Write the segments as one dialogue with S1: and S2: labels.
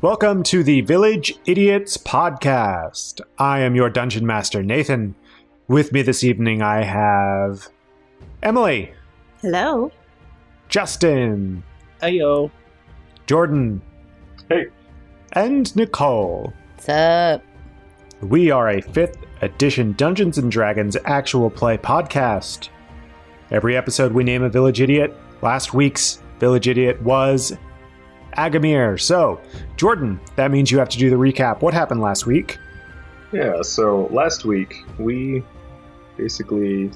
S1: Welcome to the Village Idiots podcast. I am your Dungeon Master, Nathan. With me this evening, I have Emily.
S2: Hello.
S1: Justin.
S3: Heyo.
S1: Jordan.
S4: Hey.
S1: And Nicole.
S2: What's up?
S1: We are a 5th edition Dungeons & Dragons actual play podcast. Every episode we name a village idiot. Last week's village idiot was Aggie. So, Jordan, that means you have to do the recap. What happened last week?
S4: Yeah, so last week we basically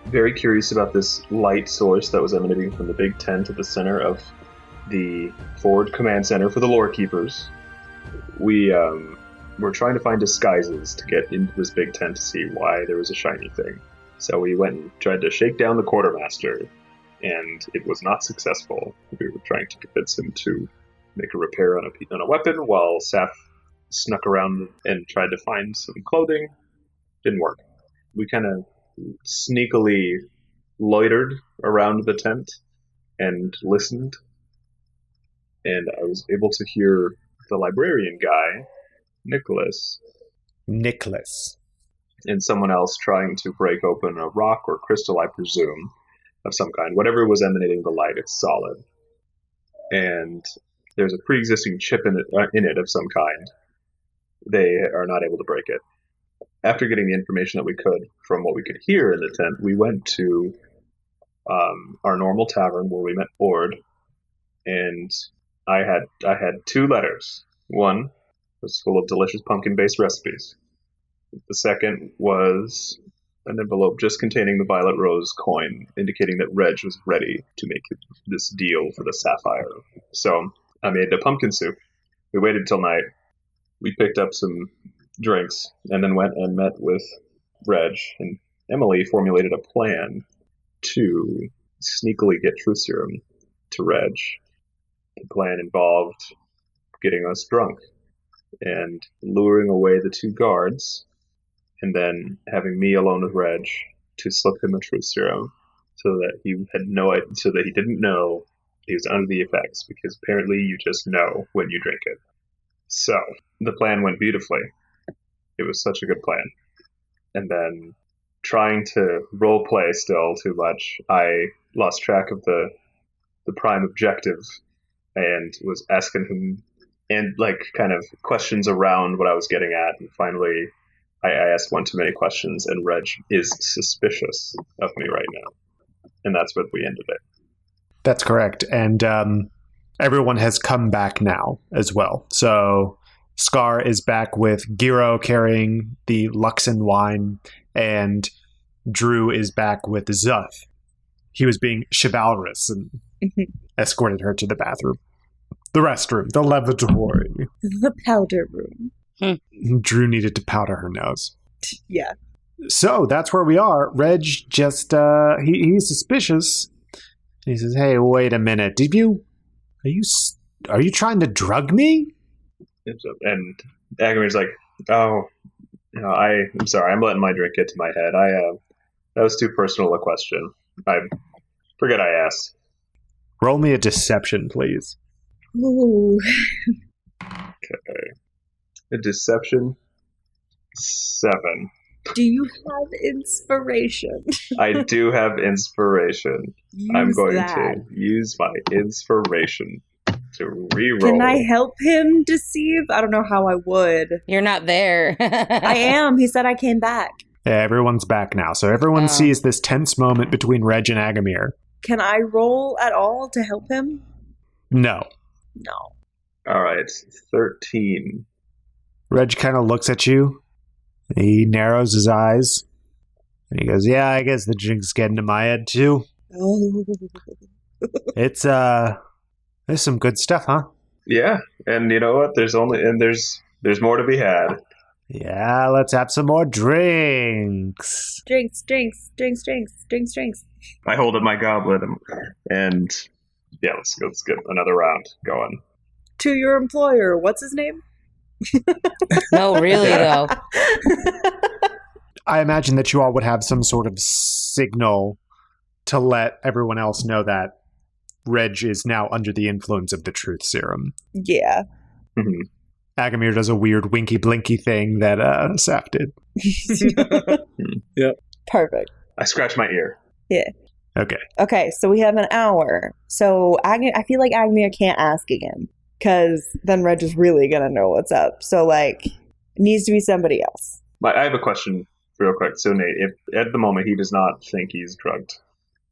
S4: very curious about this light source that was emanating from the big tent at the center of the forward command center for the Lorekeepers. We were trying to find disguises to get into this big tent to see why there was a shiny thing. So we went and tried to shake down the quartermaster, and it was not successful. We were trying to convince him to make a repair on a weapon while Saf snuck around and tried to find some clothing. Didn't work. We kind of sneakily loitered around the tent and listened, and I was able to hear the librarian guy, Nicholas, and someone else trying to break open a rock or crystal, I presume, of some kind. Whatever was emanating the light, it's solid. And there's a pre-existing chip in it of some kind. They are not able to break it. After getting the information that we could from what we could hear in the tent, we went to our normal tavern where we met Ord, and I had 2 letters. One was full of delicious pumpkin-based recipes. The second was an envelope just containing the Violet Rose coin, indicating that Reg was ready to make this deal for the sapphire. So I made a pumpkin soup. We waited till night. We picked up some drinks and then went and met with Reg. And Emily formulated a plan to sneakily get truth serum to Reg. The plan involved getting us drunk and luring away the 2 guards, and then having me alone with Reg to slip him a truth serum so that he didn't know he was under the effects, because apparently you just know when you drink it. So the plan went beautifully. It was such a good plan. And then, trying to role play still too much, I lost track of the prime objective and was asking him and kind of questions around what I was getting at. And finally, I asked one too many questions, and Reg is suspicious of me right now. And that's what we ended it.
S1: That's correct. And everyone has come back now as well. So Scar is back with Giro carrying the Luxon wine, and Drew is back with Zuth. He was being chivalrous and escorted her to the bathroom. The restroom, the lavatory.
S2: The powder room.
S1: Drew needed to powder her nose.
S2: Yeah.
S1: So that's where we are. Reg just, he's suspicious. He says, "Hey, wait a minute. Are you trying to drug me?"
S4: And Agamir's like, "Oh, I'm sorry. I'm letting my drink get to my head. That was too personal a question. I forget I asked."
S1: Roll me a deception, please.
S2: Ooh.
S4: Okay. A deception 7.
S2: Do you have inspiration?
S4: I do have inspiration. I'm going to use my inspiration to reroll.
S2: Can I help him deceive? I don't know how I would.
S5: You're not there.
S2: I am. He said I came back.
S1: Yeah, everyone's back now. So everyone sees this tense moment between Reg and Aggie.
S2: Can I roll at all to help him?
S1: No.
S2: No.
S4: All right. 13.
S1: Reg kind of looks at you. He narrows his eyes. And he goes, "Yeah, I guess the drink's getting to my head too.
S2: Oh.
S1: It's, there's some good stuff, huh?"
S4: Yeah. And you know what? There's more to be had.
S1: "Yeah, let's have some more drinks."
S2: Drinks.
S4: I hold up my goblet and yeah, let's get another round going.
S2: To your employer. What's his name?
S5: No, really, though.
S1: I imagine that you all would have some sort of signal to let everyone else know that Reg is now under the influence of the truth serum.
S2: Yeah.
S4: Mhm.
S1: Agamir does a weird winky blinky thing that Saf did.
S2: Perfect.
S4: I scratch my ear.
S1: Okay.
S2: Okay, so we have an hour. So I feel like Agnia can't ask again, because then Reg is really gonna know what's up. So like, it needs to be somebody else.
S4: I have a question real quick. So Nate, if at the moment he does not think he's drugged,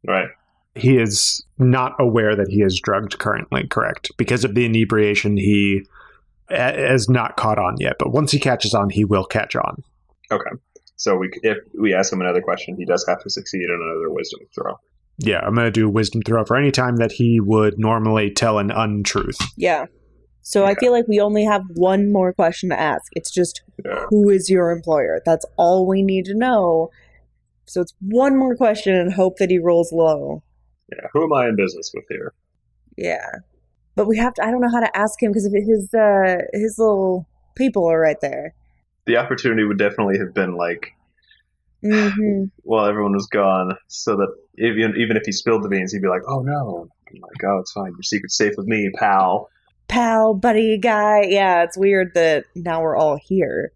S4: right?
S1: He is not aware that he is drugged currently, correct? Because of the inebriation, he has not caught on yet. But once he catches on, he will catch on.
S4: Okay. So if we ask him another question, he does have to succeed in another wisdom throw.
S1: Yeah, I'm going to do a wisdom throw for any time that he would normally tell an untruth.
S2: Yeah. So I feel like we only have one more question to ask. It's just, who is your employer? That's all we need to know. So it's one more question and hope that he rolls low.
S4: Yeah. Who am I in business with here?
S2: Yeah. But we have to, I don't know how to ask him because his little people are right there.
S4: The opportunity would definitely have been like, while everyone was gone, so that even if he spilled the beans, he'd be like, "Oh no!" I'm like, "Oh, it's fine. Your secret's safe with me, pal."
S2: Pal, buddy, guy. Yeah, it's weird that now we're all here.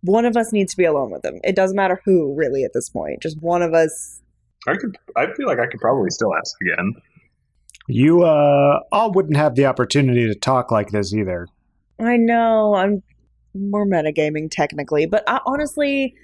S2: One of us needs to be alone with him. It doesn't matter who, really, at this point. Just one of us.
S4: I feel like I could probably still ask again.
S1: You all wouldn't have the opportunity to talk like this either.
S2: I know. I'm more metagaming technically, but honestly,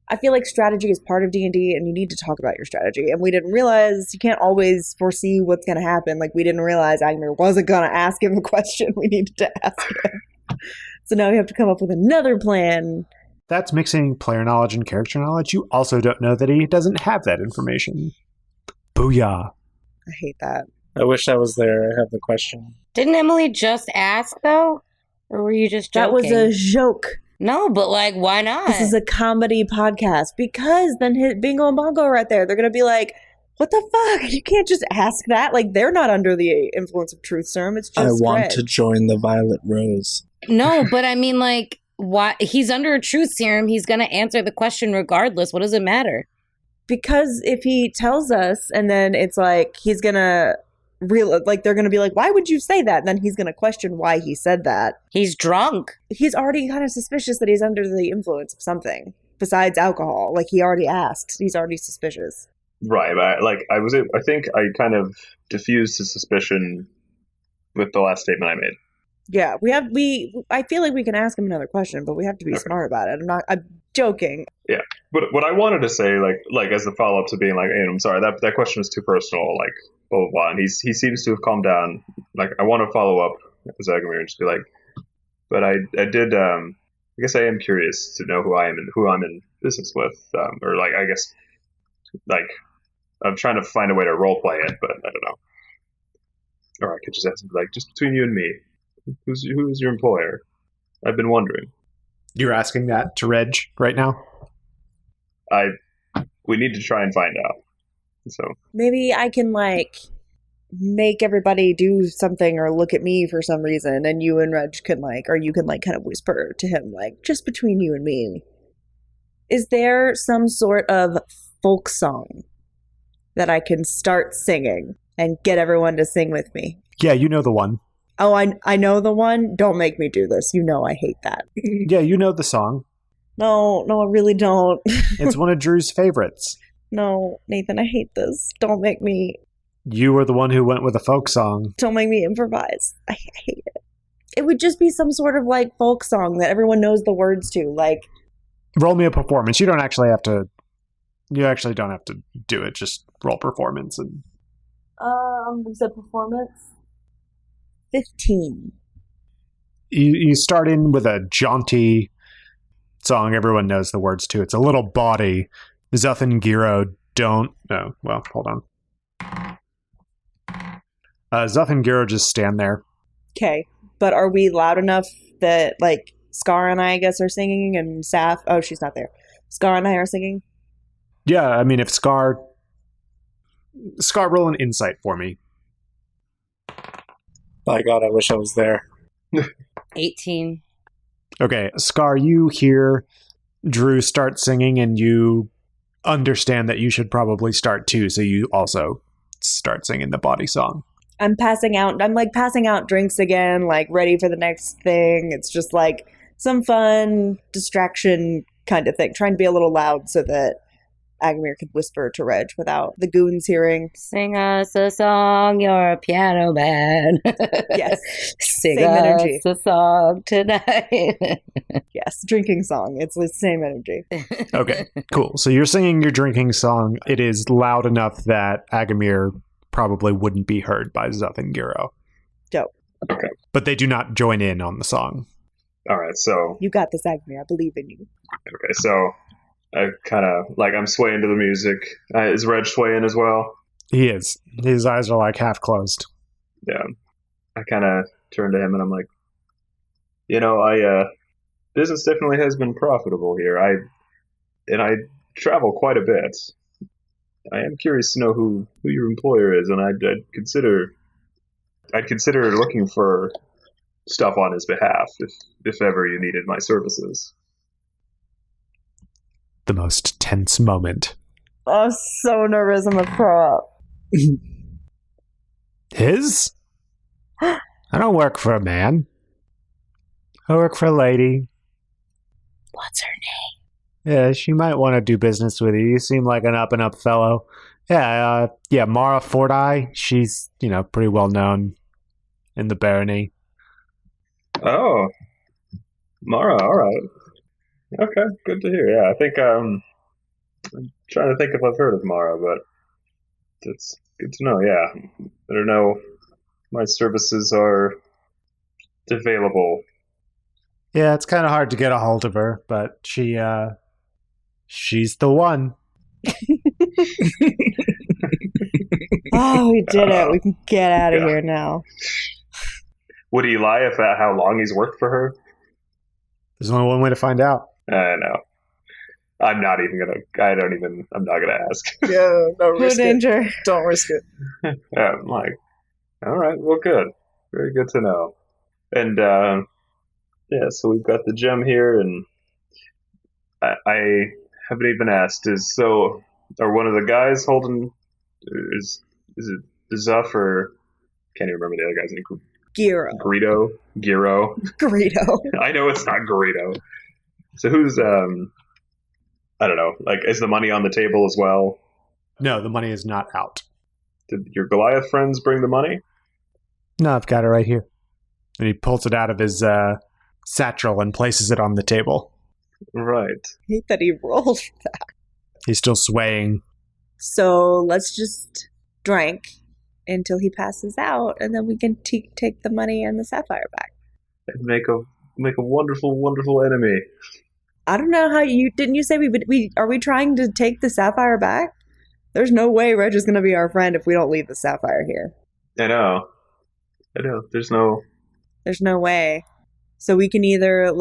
S2: I feel like strategy is part of D&D, and you need to talk about your strategy. And we didn't realize you can't always foresee what's going to happen. Like, we didn't realize Agner wasn't going to ask him the question we needed to ask him. So now we have to come up with another plan.
S1: That's mixing player knowledge and character knowledge. You also don't know that he doesn't have that information. Booyah.
S2: I hate that.
S3: I wish I was there. I have the question.
S5: Didn't Emily just ask, though? Or were you just joking?
S2: That was a joke.
S5: No, but like, why not?
S2: This is a comedy podcast, because then hit Bingo and Bongo are right there. They're going to be like, what the fuck? You can't just ask that. Like, they're not under the influence of truth serum. It's just
S3: I want
S2: Reg.
S3: to join the Violet Rose.
S5: No, but I mean, like, why? He's under a truth serum. He's going to answer the question regardless. What does it matter?
S2: Because if he tells us and then it's like, he's going to they're going to be like, why would you say that? And then he's going to question why he said that.
S5: He's drunk.
S2: He's already kind of suspicious that he's under the influence of something besides alcohol. Like, he already asked. He's already suspicious.
S4: Right. I think I kind of diffused his suspicion with the last statement I made.
S2: Yeah, I feel like we can ask him another question, but we have to be smart about it. I'm joking.
S4: Yeah. But what I wanted to say, like as the follow up to being like, hey, I'm sorry, that question was too personal, like, blah, blah, blah. And he seems to have calmed down. Like, I want to follow up as Agamir and just be like, but I did, I guess I am curious to know who I'm in business with. Or like, I guess, like, I'm trying to find a way to role play it, but I don't know. Or I could just ask him, like, just between you and me, who's your employer? I've been wondering.
S1: You're asking that to Reg right now?
S4: We need to try and find out. So
S2: maybe I can like make everybody do something or look at me for some reason, and you and Reg can you can kind of whisper to him, like, just between you and me. Is there some sort of folk song that I can start singing and get everyone to sing with me?
S1: Yeah, you know the one.
S2: Oh, I know the one? Don't make me do this. You know I hate that.
S1: Yeah, you know the song.
S2: No, I really don't.
S1: It's one of Drew's favorites.
S2: No, Nathan, I hate this. Don't make me...
S1: You were the one who went with a folk song.
S2: Don't make me improvise. I hate it. It would just be some sort of, like, folk song that everyone knows the words to, like...
S1: Roll me a performance. You actually don't have to do it. Just roll performance. And
S2: we said performance? 15.
S1: You start in with a jaunty song everyone knows the words to. It's a little bawdy. Zuth and Giro don't... No, well, hold on. Zuth and Giro just stand there.
S2: Okay, but are we loud enough that, like, Scar and I guess, are singing, and Saf... Oh, she's not there. Scar and I are singing?
S1: Yeah, I mean, if Scar, roll an insight for me.
S3: By God, I wish I was there.
S5: 18.
S1: Okay, Scar, you hear Drew start singing, and you understand that you should probably start too, so you also start singing the body song.
S2: I'm passing out. I'm like passing out drinks again, like ready for the next thing. It's just like some fun distraction kind of thing. Trying to be a little loud so that Agamir could whisper to Reg without the goons hearing.
S5: Sing us a song, you're a piano man.
S2: Yes.
S5: Sing
S2: Same
S5: us
S2: energy.
S5: a song tonight.
S2: Yes, drinking song. It's the same energy.
S1: Okay, cool. So you're singing your drinking song. It is loud enough that Agamir probably wouldn't be heard by Zuth and Giro.
S2: Dope.
S4: Okay.
S1: But they do not join in on the song.
S4: All right, so
S2: You got this, Agamir. I believe in you.
S4: okay, so I kind of like I'm swaying to the music. Is Reg swaying as well?
S1: He is. His eyes are like half closed.
S4: Yeah. I kind of turn to him and I'm like, business definitely has been profitable here. I travel quite a bit. I am curious to know who your employer is, and I'd consider looking for stuff on his behalf if ever you needed my services.
S1: The most tense moment.
S2: I'm so nervous. I'm gonna throw up.
S1: His? I don't work for a man. I work for a lady.
S5: What's her name?
S1: Yeah, she might want to do business with you. You seem like an up-and-up fellow. Yeah, Mara Forteye. She's, pretty well known in the barony.
S4: Oh, Mara, all right. Okay, good to hear. Yeah, I think I'm trying to think if I've heard of Mara, but it's good to know. Yeah, I don't know. My services are available.
S1: Yeah, it's kind of hard to get a hold of her, but she's the one.
S2: Oh, we did it. We can get out of here now.
S4: Would he lie about how long he's worked for her?
S1: There's only one way to find out.
S4: No. I'm not gonna ask.
S3: Yeah, no
S2: No
S3: risk it.
S2: danger.
S3: Don't risk it.
S4: Yeah, I'm like, all right, well, good. Very good to know. And, so we've got the gem here, and I haven't even asked, are one of the guys holding, is it Zuff or, can't even remember the other guy's name.
S2: Giro.
S4: Giro.
S2: Greedo.
S4: I know it's not Garrido. So who's, I don't know, like, is the money on the table as well?
S1: No, the money is not out.
S4: Did your Goliath friends bring the money?
S1: No, I've got it right here. And he pulls it out of his satchel and places it on the table.
S4: Right.
S2: I hate that he rolled.
S1: He's still swaying.
S2: So let's just drink until he passes out, and then we can take the money and the sapphire back.
S4: And make a wonderful, wonderful enemy.
S2: I don't know how didn't you say we are we trying to take the sapphire back? There's no way Reg is going to be our friend if we don't leave the sapphire here.
S4: I know. There's no
S2: way. So we can either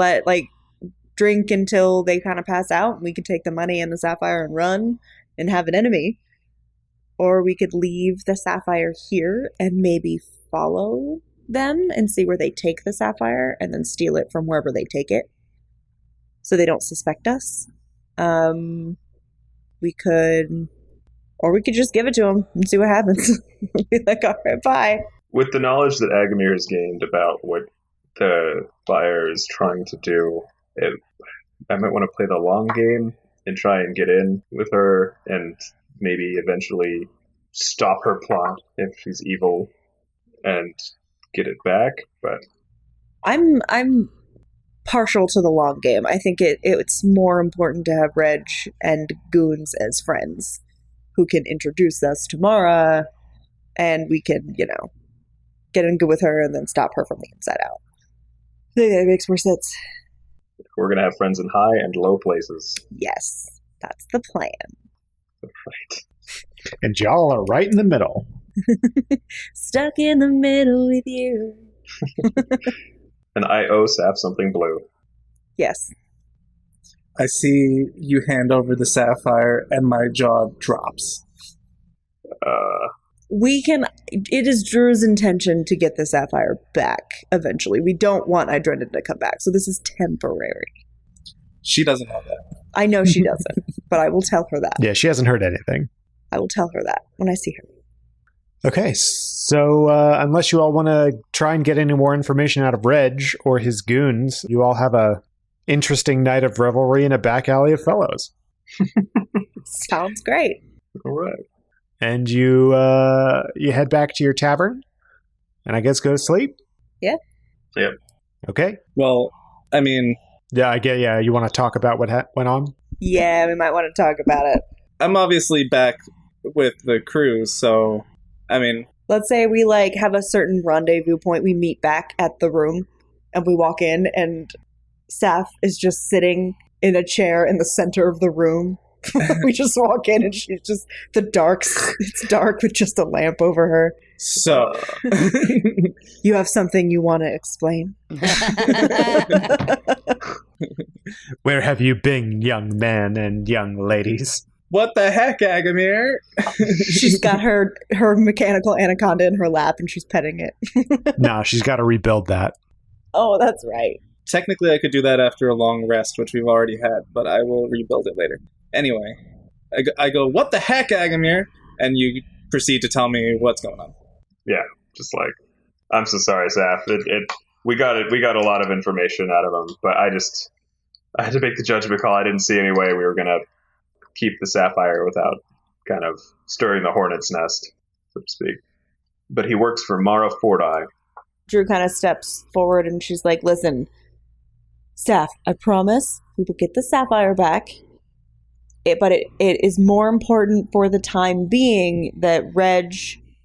S2: drink until they kind of pass out, and we could take the money and the sapphire and run and have an enemy, or we could leave the sapphire here and maybe follow them and see where they take the sapphire and then steal it from wherever they take it, so they don't suspect us. We could just give it to them and see what happens. Be like, all right, bye.
S4: With the knowledge that Agamir has gained about what the buyer is trying to do, I might want to play the long game and try and get in with her and maybe eventually stop her plot if she's evil and get it back. But
S2: I'm partial to the long game. I think it's more important to have Reg and goons as friends who can introduce us to Mara, and we can, get in good with her and then stop her from the inside out. I think that makes more sense.
S4: we're going to have friends in high and low places.
S2: Yes, that's the plan.
S4: Right.
S1: And y'all are right in the middle.
S2: Stuck in the middle with you.
S4: And I owe Saf something blue.
S2: Yes.
S3: I see you hand over the sapphire, and my jaw drops.
S2: It is Drew's intention to get the sapphire back eventually. We don't want Idrendon to come back, so this is temporary.
S3: She doesn't know that.
S2: I know she doesn't, but I will tell her that.
S1: Yeah, she hasn't heard anything.
S2: I will tell her that when I see her.
S1: Okay, So, unless you all want to try and get any more information out of Reg or his goons, you all have a interesting night of revelry in a back alley of fellows.
S2: Sounds great.
S4: All right.
S1: And you head back to your tavern, and I guess go to sleep?
S2: Yeah.
S4: Yep.
S1: Okay.
S3: Well, I mean,
S1: Yeah, I get. Yeah, you want to talk about what went on?
S2: Yeah, we might want to talk about it.
S3: I'm obviously back with the crew, so, I mean,
S2: Let's say we have a certain rendezvous point. We meet back at the room and we walk in and Saf is just sitting in a chair in the center of the room. We just walk in and she's just it's dark with just a lamp over her.
S3: so,
S2: You have something you want to explain?
S1: Where have you been, young men and young ladies?
S3: what the heck, Agamir?
S2: She's got her mechanical anaconda in her lap and she's petting it.
S1: Nah, she's got to rebuild that.
S2: Oh, that's right.
S3: Technically, I could do that after a long rest, which we've already had, but I will rebuild it later. Anyway, I go, what the heck, Agamir? And you proceed to tell me what's going on.
S4: Yeah, just like, I'm so sorry, Saf. We got a lot of information out of him, but I had to make the judgment call. I didn't see any way we were going to keep the sapphire without kind of stirring the hornet's nest, so to speak. But he works for Mara Forti.
S2: Drew kind of steps forward and she's like, listen, Saf, I promise we will get the sapphire back. But it is more important for the time being that Reg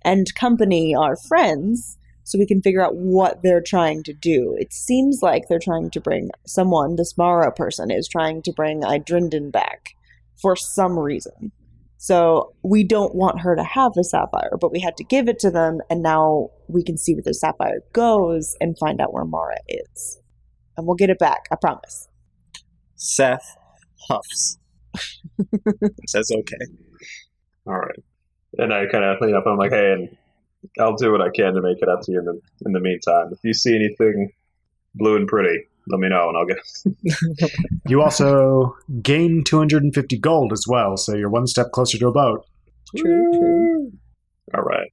S2: and company are friends so we can figure out what they're trying to do. It seems like they're trying to bring someone, this Mara person is trying to bring Idrinden back for some reason. So we don't want her to have the sapphire, but we had to give it to them, and now we can see where the sapphire goes and find out where Mara is. And we'll get it back, I promise.
S3: Seth huffs. Says okay.
S4: All right. And I kind of clean up and I'm like, hey, and I'll do what I can to make it up to you in the meantime. If you see anything blue and pretty, let me know and I'll get
S1: You also gain 250 gold as well, so you're one step closer to a boat.
S2: True.
S4: All right.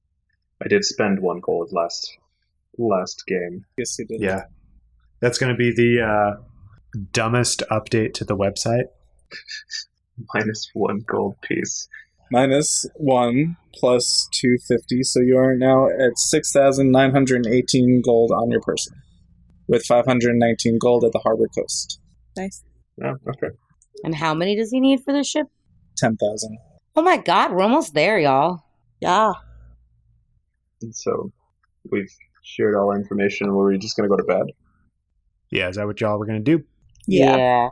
S4: I did spend 1 gold last game.
S3: Yes, you did.
S1: Yeah. That's going to be the dumbest update to the website.
S4: Minus 1 gold piece.
S3: -1 plus 250, so you are now at 6,918 gold on your person, with 519 gold at the harbor coast.
S2: Nice.
S4: Oh, okay.
S5: And how many does he need for the ship?
S3: 10,000.
S5: Oh my god, we're almost there, y'all.
S2: Yeah.
S4: And so we've shared all our information. Were we just going to go to bed?
S1: Yeah, is that what y'all were going to do?
S2: Yeah.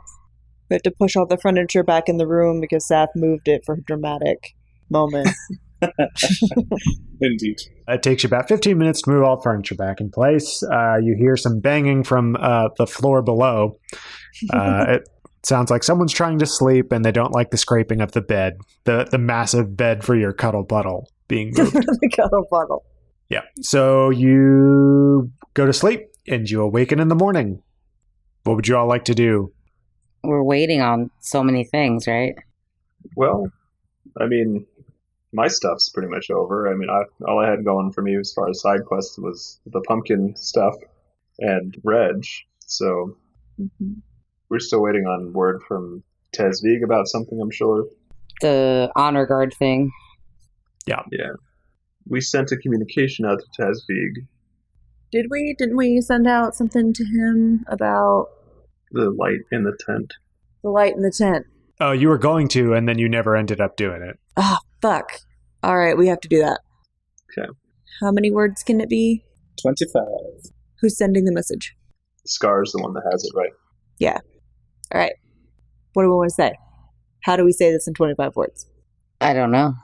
S2: We had to push all the furniture back in the room because Saf moved it for a dramatic moment.
S3: Indeed.
S1: It takes you about 15 minutes to move all furniture back in place. You hear some banging from the floor below. It sounds like someone's trying to sleep and they don't like the scraping of the bed, the massive bed for your cuddle puddle being moved.
S2: The cuddle bottle.
S1: Yeah. So you go to sleep and you awaken in the morning. What would you all like to do?
S5: We're waiting on so many things, right?
S4: Well, I mean, my stuff's pretty much over. I mean, all I had going for me as far as side quests was the pumpkin stuff and Reg. So we're still waiting on word from Tesvig about something, I'm sure.
S5: The honor guard thing.
S4: Yeah. We sent a communication out to Tesvig.
S2: Didn't we send out something to him about
S4: The light in the tent.
S2: the light in the tent?
S1: Oh, you were going to, and then you never ended up doing it.
S2: Ah, fuck. All right, we have to do that.
S4: Okay.
S2: How many words can it be?
S3: 25.
S2: Who's sending the message?
S4: Scar's the one that has it, right?
S2: Yeah. All right. What do we want to say? How do we say this in 25 words?
S5: I don't know.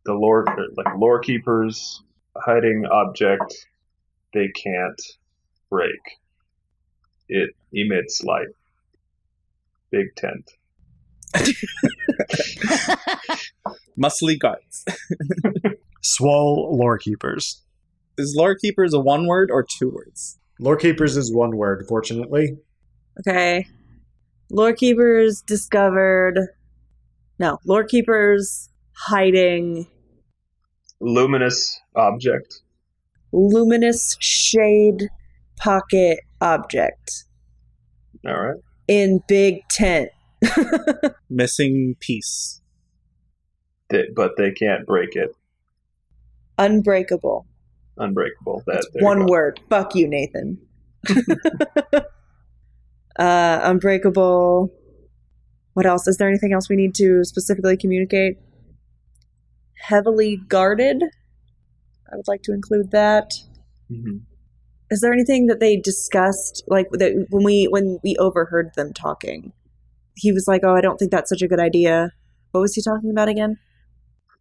S4: The Lorekeepers hiding object they can't break. It emits light. Big tent.
S3: Muscly guards.
S1: Swole Lorekeepers.
S3: Is Lorekeepers a 1 word or 2 words?
S1: Lorekeepers is 1 word, fortunately.
S2: Okay. Lorekeepers discovered... No. Lorekeepers hiding...
S4: Luminous object
S2: luminous shade pocket object
S4: All right.
S2: in big tent.
S3: Missing piece.
S4: But they can't break it.
S2: Unbreakable.
S4: Unbreakable.
S2: That's
S4: There you
S2: one
S4: go.
S2: word. Fuck you, Nathan. Unbreakable. What else? Is there anything else we need to specifically communicate? Heavily guarded. I would like to include that.
S4: Mm-hmm.
S2: Is there anything that they discussed, like that when we overheard them talking? He was like, "Oh, I don't think that's such a good idea." What was he talking about again?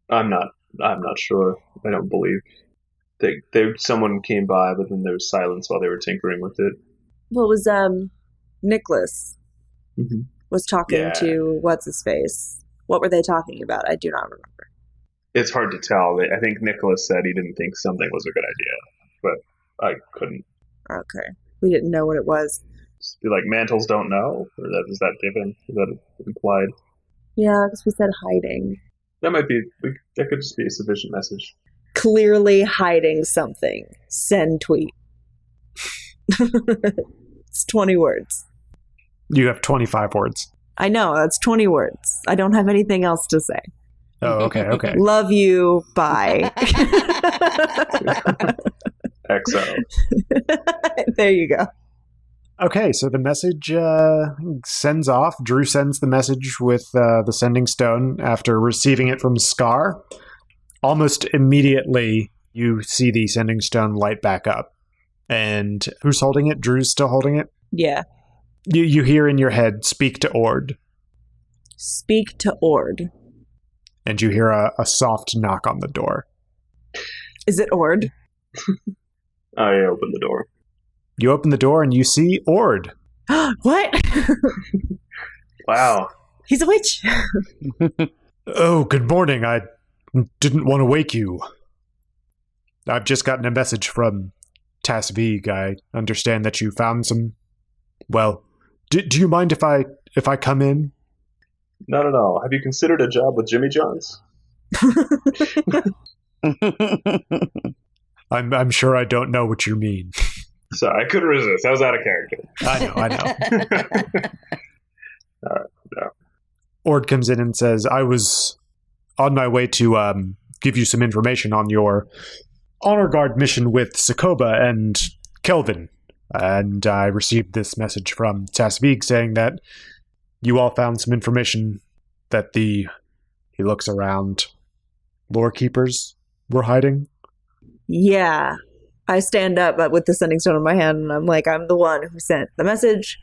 S4: I'm not sure. I don't believe. Someone came by, but then there was silence while they were tinkering with it.
S2: Well, it was Nicholas
S4: Mm-hmm.
S2: was talking
S4: Yeah.
S2: to what's his face. What were they talking about? I do not remember.
S4: It's hard to tell. I think Nicholas said he didn't think something was a good idea, but I couldn't.
S2: Okay, we didn't know what it was.
S4: Just be like, mantles don't know? Or is that given? Is that implied?
S2: Yeah, because we said hiding.
S4: That might be, that could just be a sufficient message.
S2: Clearly hiding something. Send tweet. It's 20 words.
S1: You have 25 words.
S2: I know, that's 20 words. I don't have anything else to say.
S1: Oh, okay.
S2: Love you. Bye.
S4: XO.
S2: There you go.
S1: Okay, so the message sends off. Drew sends the message with the sending stone after receiving it from Scar. Almost immediately, you see the sending stone light back up. And who's holding it? Drew's still holding it?
S2: Yeah.
S1: You hear in your head, speak to Ord.
S2: Speak to Ord.
S1: And you hear a soft knock on the door.
S2: Is it Ord?
S4: I opened the door.
S1: You open the door and you see Ord.
S2: What?
S4: Wow.
S2: He's a witch.
S1: Oh, good morning. I didn't want to wake you. I've just gotten a message from Tasvig. I understand that you found some... Well, do you mind if I come in?
S4: Not at all. Have you considered a job with Jimmy John's?
S1: I'm sure I don't know what you mean.
S4: Sorry, I couldn't resist. I was out of character.
S1: I know.
S4: All right. No.
S1: Ord comes in and says, I was on my way to give you some information on your honor guard mission with Sokoba and Kelvin. And I received this message from Tasvig saying that you all found some information that he looks around, Lorekeepers were hiding.
S2: Yeah. I stand up with the sending stone in my hand, and I'm like, I'm the one who sent the message.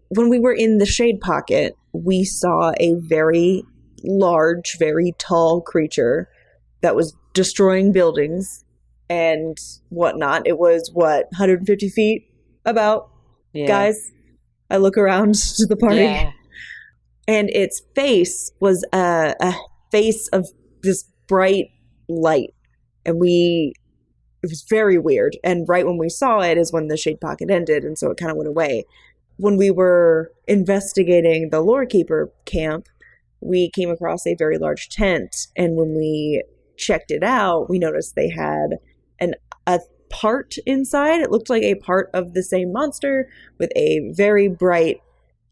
S2: When we were in the shade pocket, we saw a very large, very tall creature that was destroying buildings and whatnot. It was, 150 feet about,
S5: Yeah.
S2: guys? I look around to the party.
S5: Yeah.
S2: And its face was a face of this bright light. And it was very weird. And right when we saw it is when the shade pocket ended, and so it kind of went away. When we were investigating the Lorekeeper camp, we came across a very large tent, and when we checked it out, we noticed they had a part inside. It looked like a part of the same monster with a very bright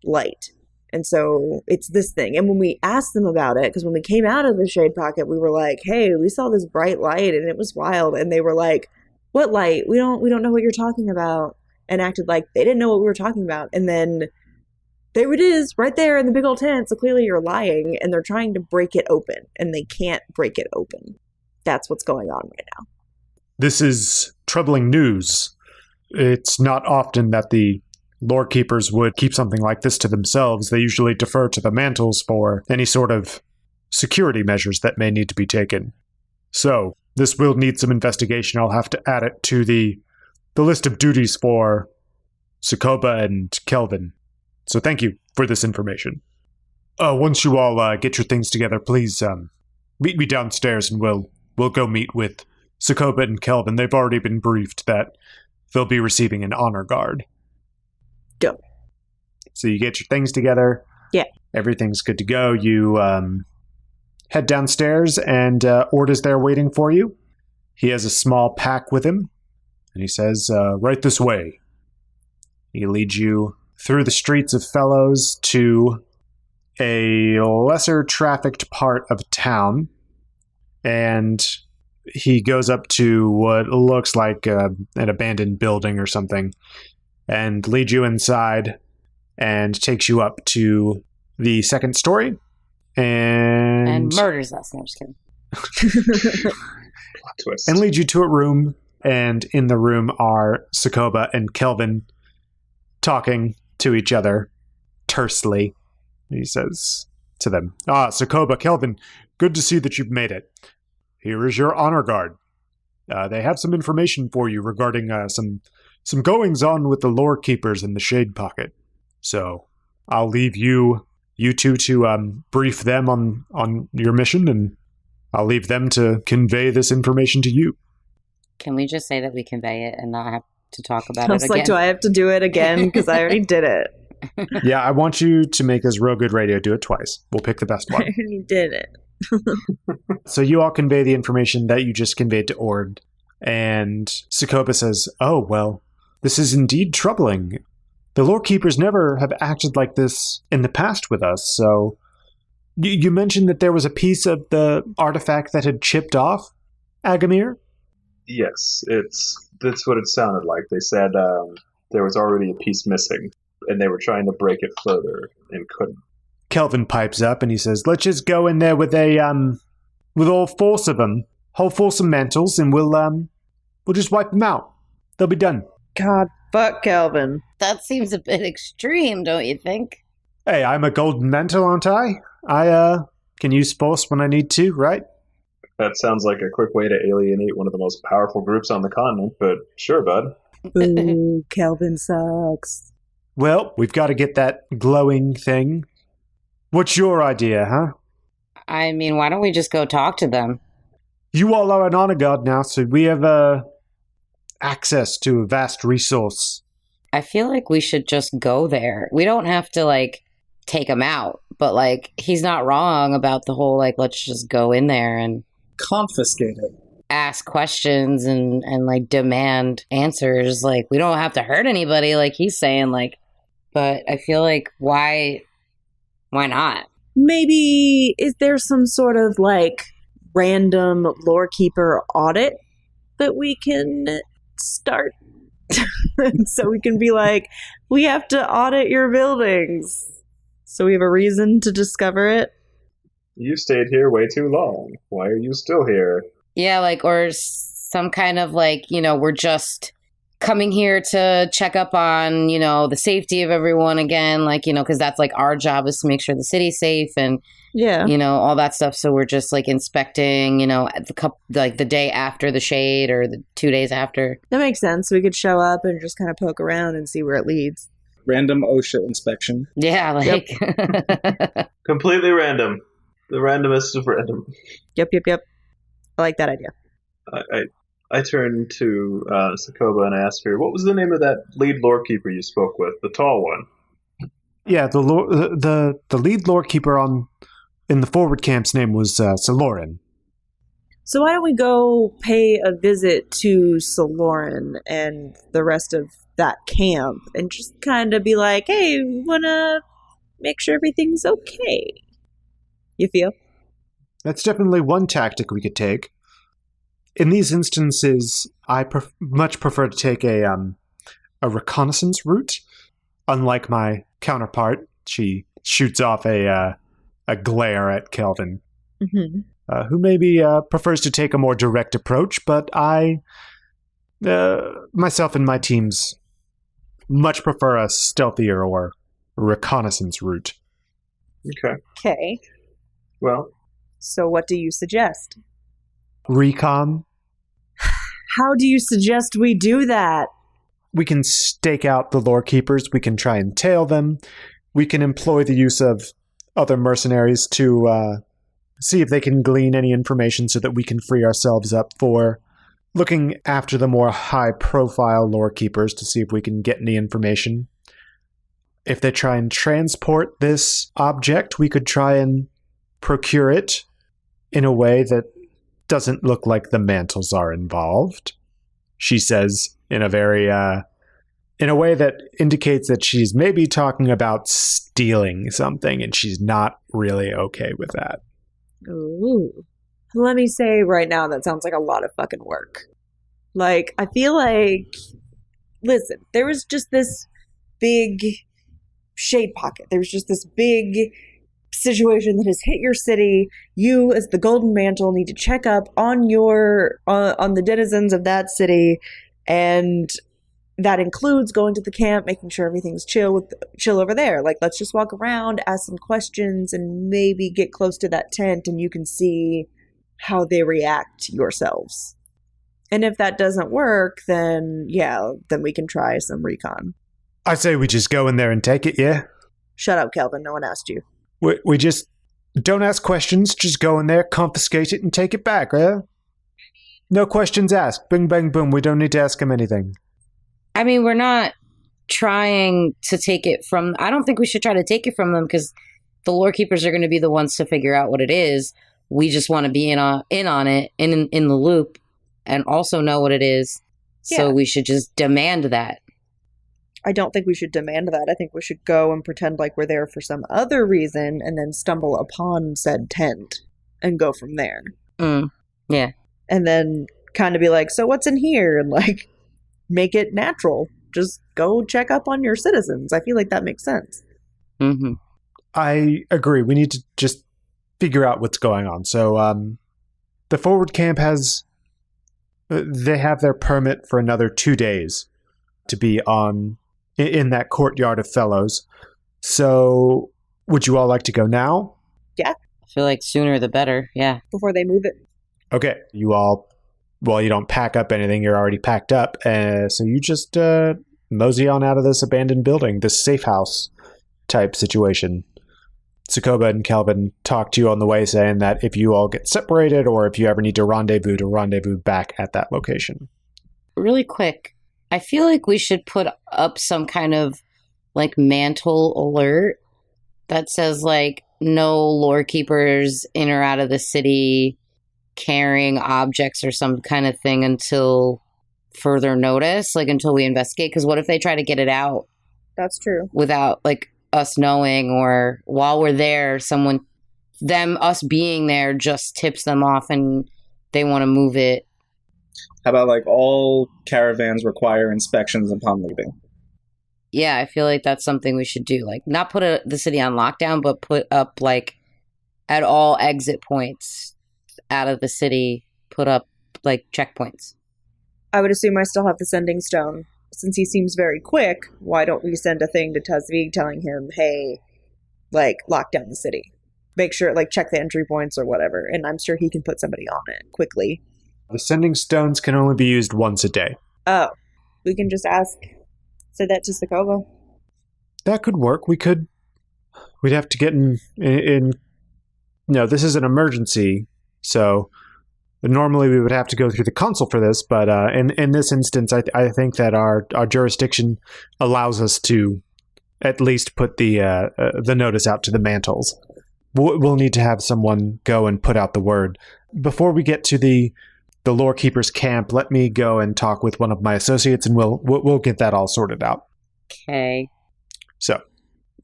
S2: light. And so it's this thing. And when we asked them about it, because when we came out of the shade pocket, we were like, hey, we saw this bright light and it was wild. And they were like, what light? We don't know what you're talking about. And acted like they didn't know what we were talking about. And then there it is, right there in the big old tent. So clearly you're lying, and they're trying to break it open, and they can't break it open. That's what's going on right now.
S1: This is troubling news. It's not often that the Lorekeepers would keep something like this to themselves. They usually defer to the mantles for any sort of security measures that may need to be taken. So, this will need some investigation. I'll have to add it to the list of duties for Sokoba and Kelvin. So thank you for this information. Once you all get your things together, please meet me downstairs and we'll go meet with Sokoba and Kelvin. They've already been briefed that they'll be receiving an honor guard.
S2: Dope.
S1: So you get your things together.
S2: Yeah.
S1: Everything's good to go. You head downstairs and Ord is there waiting for you. He has a small pack with him. And he says, right this way. He leads you through the streets of Fellows to a lesser trafficked part of town. And he goes up to what looks like an abandoned building or something and leads you inside and takes you up to the second story. And
S5: murders us. No, I'm just kidding.
S4: Plot twist.
S1: And leads you to a room. And in the room are Sokoba and Kelvin talking to each other tersely. He says to them, Sokoba, Kelvin, good to see that you've made it. Here is your honor guard. They have some information for you regarding some goings-on with the Lorekeepers in the Shade Pocket. So I'll leave you two to brief them on your mission, and I'll leave them to convey this information to you.
S5: Can we just say that we convey it and not have to talk about
S2: I
S5: it
S2: was
S5: again?
S2: like, do I have to do it again? Because I already did it.
S1: Yeah, I want you to make this real good radio do it twice. We'll pick the best
S2: I
S1: one.
S2: already did it.
S1: So you all convey the information that you just conveyed to Ord. And Sokoba says, oh, well, this is indeed troubling. The Lorekeepers never have acted like this in the past with us, so... You mentioned that there was a piece of the artifact that had chipped off, Agamir?
S4: Yes, that's what it sounded like. They said there was already a piece missing, and they were trying to break it further and couldn't.
S1: Kelvin pipes up and he says, let's just go in there with with all force of them, whole force of mantles, and we'll just wipe them out. They'll be done.
S2: God, fuck Kelvin.
S5: That seems a bit extreme, don't you think?
S1: Hey, I'm a golden mantle, aren't I? I can use force when I need to, right?
S4: That sounds like a quick way to alienate one of the most powerful groups on the continent, but sure, bud.
S2: Ooh, Kelvin sucks.
S1: Well, we've got to get that glowing thing. What's your idea, huh?
S5: I mean, why don't we just go talk to them?
S1: You all are an honor guard now, so we have access to a vast resource.
S5: I feel like we should just go there. We don't have to, take him out. But, he's not wrong about the whole, let's just go in there and...
S3: Confiscate it.
S5: Ask questions and demand answers. We don't have to hurt anybody, like he's saying, But I feel like, why not?
S2: Maybe, is there some sort of, random Lorekeeper audit that we can start? So we can be like, we have to audit your buildings. So we have a reason to discover it.
S4: You stayed here way too long. Why are you still here?
S5: Yeah, or some kind of we're just coming here to check up on, the safety of everyone again. Because that's our job is to make sure the city's safe and,
S2: yeah,
S5: all that stuff. So we're just inspecting, the day after the shade or the 2 days after.
S2: That makes sense. We could show up and just kind of poke around and see where it leads.
S3: Random OSHA inspection.
S5: Yeah,
S4: Completely random. The randomest of random.
S2: Yep. I like that idea.
S4: I turned to Sokoba and asked her, what was the name of that lead Lorekeeper you spoke with? The tall one.
S1: Yeah, the lead Lorekeeper in the forward camp's name was Saloran.
S2: So why don't we go pay a visit to Saloran and the rest of that camp and just kind of be like, hey, we want to make sure everything's okay. You feel?
S1: That's definitely one tactic we could take. In these instances, I much prefer to take a reconnaissance route. Unlike my counterpart, she shoots off a glare at Kelvin, who maybe prefers to take a more direct approach, but I, myself and my teams, much prefer a stealthier or reconnaissance route.
S2: Okay.
S4: Well.
S2: So what do you suggest?
S1: Recon.
S2: How do you suggest we do that?
S1: We can stake out the Lorekeepers. We can try and tail them. We can employ the use of other mercenaries to see if they can glean any information so that we can free ourselves up for looking after the more high-profile Lorekeepers to see if we can get any information. If they try and transport this object, we could try and procure it in a way that doesn't look like the mantles are involved. she says in a very, in a way that indicates that she's maybe talking about stealing something, and she's not really okay with that.
S2: Ooh. Let me say right now, that sounds like a lot of fucking work. Like, I feel like, listen, there was just this big shade pocket. There's just this big situation that has hit your city. You, as the Golden Mantle, need to check up on on the denizens of that city, and that includes going to the camp, making sure everything's chill over there. Like, let's just walk around, ask some questions, and maybe get close to that tent, and you can see how they react yourselves. And if that doesn't work, then we can try some recon.
S1: I say we just go in there and take it, yeah?
S2: Shut up, Kelvin. No one asked you.
S1: We just don't ask questions, just go in there, confiscate it, and take it back, yeah? No questions asked. Bing, bang, boom. We don't need to ask him anything.
S5: I mean, we're not trying to take it from... I don't think we should try to take it from them, because the Lorekeepers are going to be the ones to figure out what it is. We just want to be in on it, in the loop, and also know what it is. Yeah. So we should just demand that.
S2: I don't think we should demand that. I think we should go and pretend like we're there for some other reason, and then stumble upon said tent and go from there.
S5: Yeah.
S2: And then kind of be like, so what's in here? And like, make it natural. Just go check up on your citizens. I feel like that makes sense.
S5: Mm-hmm.
S1: I agree. We need to just figure out what's going on. So the forward camp they have their permit for another 2 days to be in that courtyard of fellows. So would you all like to go now?
S2: Yeah.
S5: I feel like sooner the better, yeah.
S2: Before they move it.
S1: Okay. You all, you don't pack up anything. You're already packed up. So you just mosey on out of this abandoned building, this safe house type situation. Sokoba and Kelvin talk to you on the way, saying that if you all get separated or if you ever need to rendezvous back at that location.
S5: Really quick, I feel like we should put up some kind of like mantle alert that says like no Lorekeepers in or out of the city carrying objects or some kind of thing until further notice, like until we investigate. Because what if they try to get it out?
S2: That's true.
S5: Without like us knowing, or while we're there, us being there just tips them off and they want to move it.
S3: How about like all caravans require inspections upon leaving?
S5: Yeah, I feel like that's something we should do. Like not put the city on lockdown, but put up like at all exit points out of the city, put up like checkpoints.
S2: I would assume I still have the sending stone. Since he seems very quick, why don't we send a thing to Tazvig telling him, hey, like, lock down the city. Make sure, like, check the entry points or whatever. And I'm sure he can put somebody on it quickly.
S1: The sending stones can only be used once a day.
S2: Oh. We can just say that to Sokoba.
S1: That could work. We'd have to get in. No, this is an emergency, so normally we would have to go through the consul for this, but in this instance, I think that our jurisdiction allows us to at least put the notice out to the mantles. We'll need to have someone go and put out the word. Before we get to the Lorekeeper's camp, let me go and talk with one of my associates, and we'll get that all sorted out.
S5: Okay.
S1: So,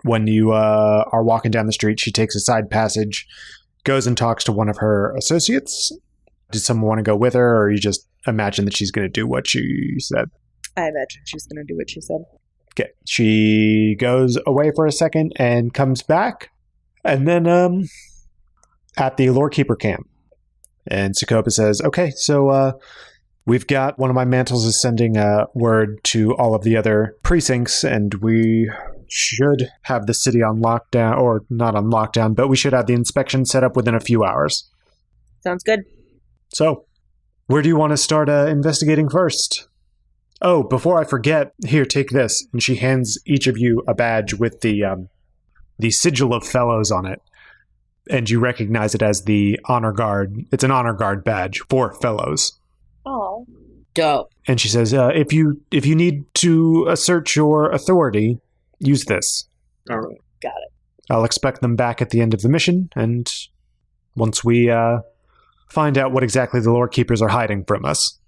S1: when you are walking down the street, she takes a side passage, goes and talks to one of her associates. Did someone want to go with her, or you just imagine that she's going to do what she said?
S2: I imagine she's going to do what she said.
S1: Okay. She goes away for a second and comes back. And then at the Lorekeeper camp. And Sokoba says, okay, so we've got one of my mantles is sending word to all of the other precincts, and we should have the city on lockdown, or not on lockdown, but we should have the inspection set up within a few hours.
S2: Sounds good.
S1: So, where do you want to start investigating first? Oh, before I forget, here, take this. And she hands each of you a badge with the sigil of fellows on it. And you recognize it as the honor guard. It's an honor guard badge for fellows.
S2: Oh,
S5: dope.
S1: And she says, if you need to assert your authority, use this.
S3: All right.
S2: Got it.
S1: I'll expect them back at the end of the mission, and once we find out what exactly the Lorekeepers are hiding from us.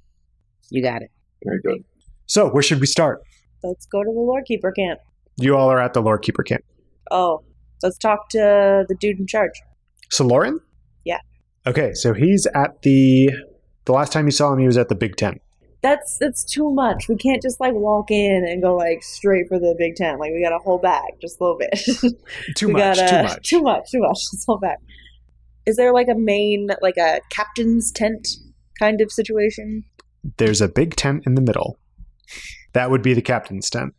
S5: You got it.
S4: Very good.
S1: So, where should we start?
S2: Let's go to the Lorekeeper camp.
S1: You all are at the Lorekeeper camp.
S2: Oh, let's talk to the dude in charge.
S1: So, Lauren?
S2: Yeah.
S1: Okay, so he's at the last time you saw him, he was at the Big Tent.
S2: That's too much. We can't just walk in and go straight for the Big Tent. We gotta hold back just a little bit.
S1: Too much.
S2: Too much. Let's hold back. Is there a main, a captain's tent kind of situation?
S1: There's a big tent in the middle. That would be the captain's tent.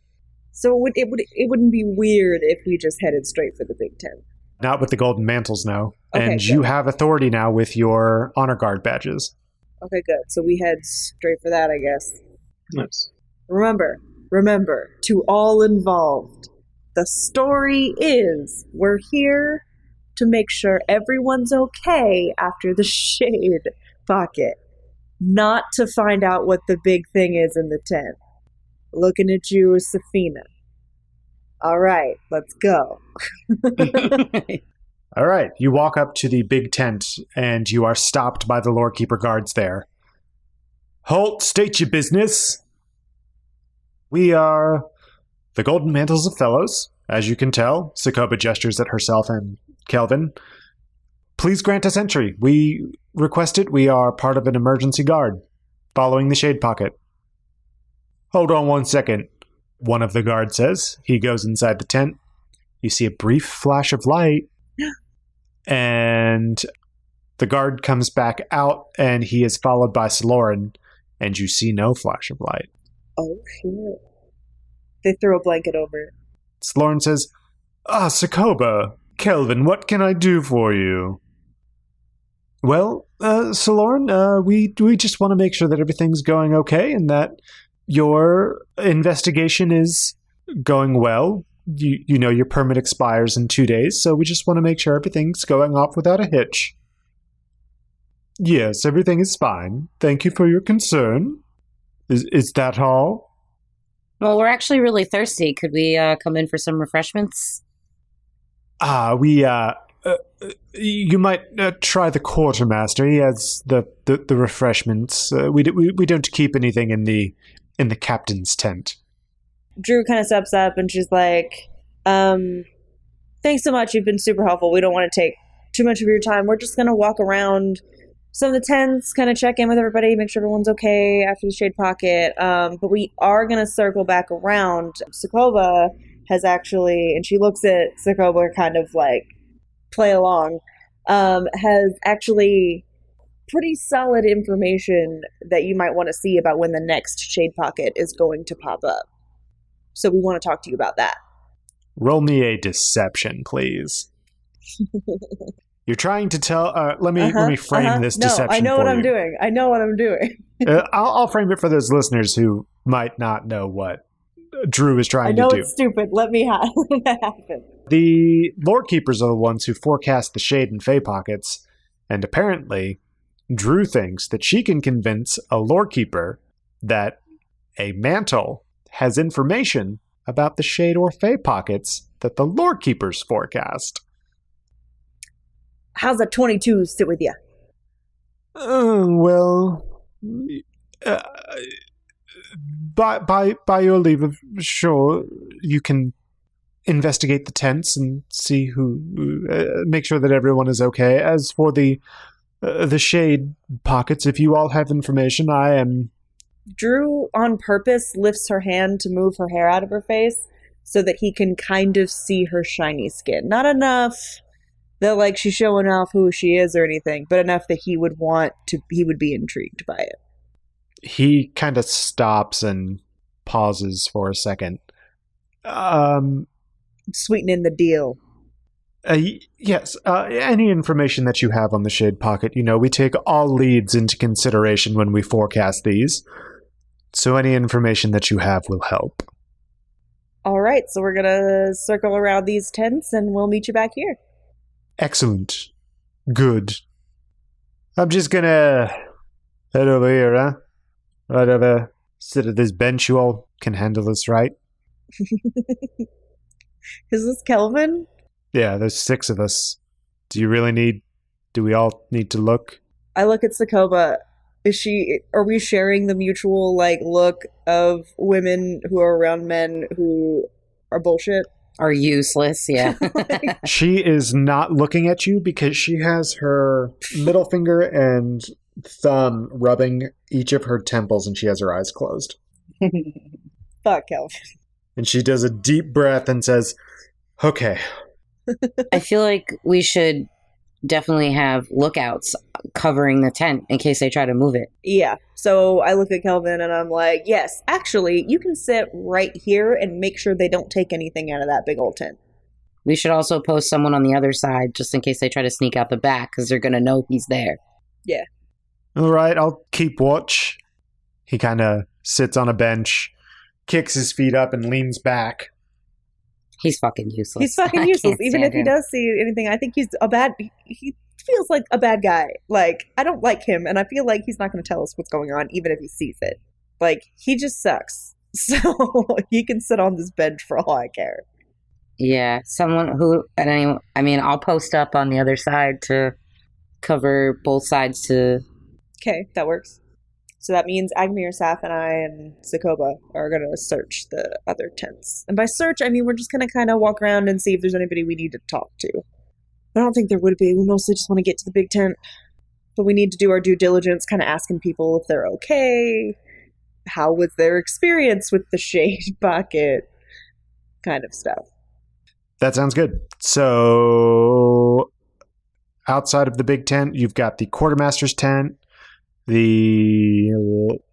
S2: So it wouldn't be weird if we just headed straight for the Big Tent.
S1: Not with the golden mantles, no.
S2: Okay,
S1: and
S2: good.
S1: You have authority now with your honor guard badges.
S2: Okay, good. So we head straight for that, I guess.
S4: Nice.
S2: Remember, to all involved, the story is we're here to make sure everyone's okay after the shade pocket, not to find out what the big thing is in the tent. Looking at you, Safina. All right, let's go.
S1: All right, you walk up to the big tent, and you are stopped by the Lorekeeper guards there. Halt, state your business. We are the Golden Mantles of Fellows, as you can tell. Sokoba gestures at herself and Kelvin. Please grant us entry. We request it. We are part of an emergency guard, following the shade pocket. Hold on one second, one of the guards says. He goes inside the tent. You see a brief flash of light. And the guard comes back out, and he is followed by Sloran, and you see no flash of light.
S2: Oh, shit. They throw a blanket over it.
S1: Sloran says, Sokoba, Kelvin, what can I do for you? Well, Sloran, we just want to make sure that everything's going okay and that your investigation is going well. You know your permit expires in 2 days, so we just want to make sure everything's going off without a hitch. Yes, everything is fine. Thank you for your concern. Is that all?
S5: Well, we're actually really thirsty. Could we come in for some refreshments?
S1: You might try the quartermaster. He has the refreshments. We don't keep anything in the captain's tent.
S2: Drew kind of steps up and she's like, thanks so much. You've been super helpful. We don't want to take too much of your time. We're just going to walk around some of the tents, kind of check in with everybody, make sure everyone's okay after the shade pocket. But we are going to circle back around. Sokoba has actually, and she looks at Sokoba kind of play along, has actually pretty solid information that you might want to see about when the next shade pocket is going to pop up. So we want to talk to you about that.
S1: Roll me a deception, please. You're trying to tell... let me frame this deception for you.
S2: I know what I'm doing.
S1: I'll frame it for those listeners who might not know what Drew is trying to do.
S2: I know it's stupid. Let me have that happen.
S1: The Lorekeepers are the ones who forecast the shade and fey pockets, and apparently Drew thinks that she can convince a Lorekeeper that a mantle has information about the shade or fey pockets that the Lorekeepers forecast.
S2: How's a 22 sit with you?
S1: By your leave, sure, you can investigate the tents and see make sure that everyone is okay. As for the shade pockets, if you all have information, I am...
S2: Drew, on purpose, lifts her hand to move her hair out of her face so that he can kind of see her shiny skin. Not enough that she's showing off who she is or anything, but enough that he would be intrigued by it.
S1: He kind of stops and pauses for a second.
S2: Sweetening the deal.
S1: Yes, any information that you have on the shade pocket, we take all leads into consideration when we forecast these. So any information that you have will help.
S2: All right, so we're going to circle around these tents and we'll meet you back here.
S1: Excellent. Good. I'm just going to head over here, huh? Right over, sit at this bench. You all can handle this, right?
S2: Is this Kelvin?
S1: Yeah, there's 6 of us. Do we all need to look?
S2: I look at Sokoba. Are we sharing the mutual, like, look of women who are around men who are bullshit?
S5: Are useless, yeah.
S1: She is not looking at you because she has her middle finger and thumb rubbing each of her temples and she has her eyes closed.
S2: Fuck, Kelvin.
S1: And she does a deep breath and says, okay.
S5: I feel like we should definitely have lookouts covering the tent in case they try to move it.
S2: Yeah. So I look at Kelvin and I'm like, yes, actually, you can sit right here and make sure they don't take anything out of that big old tent.
S5: We should also post someone on the other side just in case they try to sneak out the back because they're going to know he's there.
S2: Yeah.
S1: All right, I'll keep watch. He kind of sits on a bench, kicks his feet up and leans back.
S5: He's fucking useless.
S2: He's fucking useless. Even if he does see anything, I think he's he feels like a bad guy. Like, I don't like him, and I feel like he's not going to tell us what's going on, even if he sees it. Like, he just sucks. So he can sit on this bench for all I care.
S5: Yeah, someone who, I'll post up on the other side to cover both sides to...
S2: Okay, that works. So that means Agmir, Saf, and I, and Zakoba are going to search the other tents. And by search, I mean we're just going to kind of walk around and see if there's anybody we need to talk to. I don't think there would be. We mostly just want to get to the big tent. But we need to do our due diligence, kind of asking people if they're okay. How was their experience with the shade bucket? Kind of stuff.
S1: That sounds good. So outside of the big tent, you've got the quartermaster's tent, the